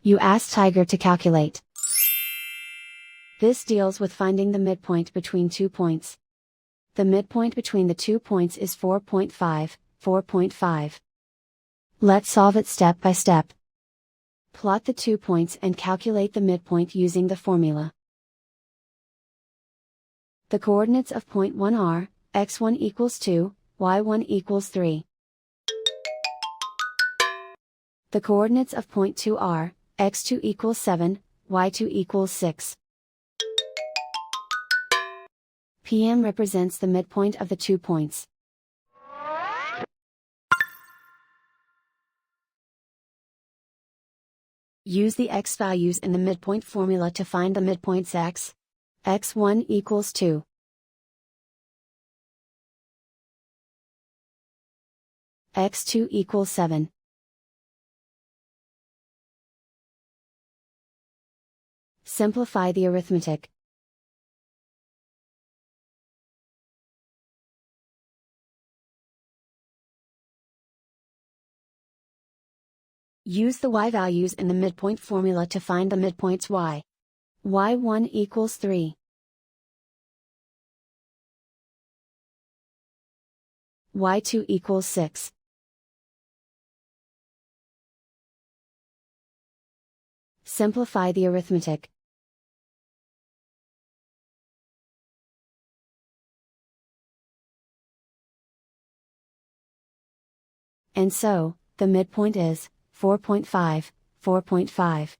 You ask Tiger to calculate. This deals with finding the midpoint between 2 points. The midpoint between the 2 points is 4.5, 4.5. Let's solve it step by step. Plot the 2 points and calculate the midpoint using the formula. The coordinates of point 1 are, x1 equals 2, y1 equals 3. The coordinates of point 2 are, x2 equals 7, y2 equals 6. PM represents the midpoint of the 2 points. Use the x values in the midpoint formula to find the midpoints x. x1 equals 2. x2 equals 7. Simplify the arithmetic. Use the y values in the midpoint formula to find the midpoints y. y1 equals 3. y2 equals 6. Simplify the arithmetic. And so, the midpoint is 4.5, 4.5.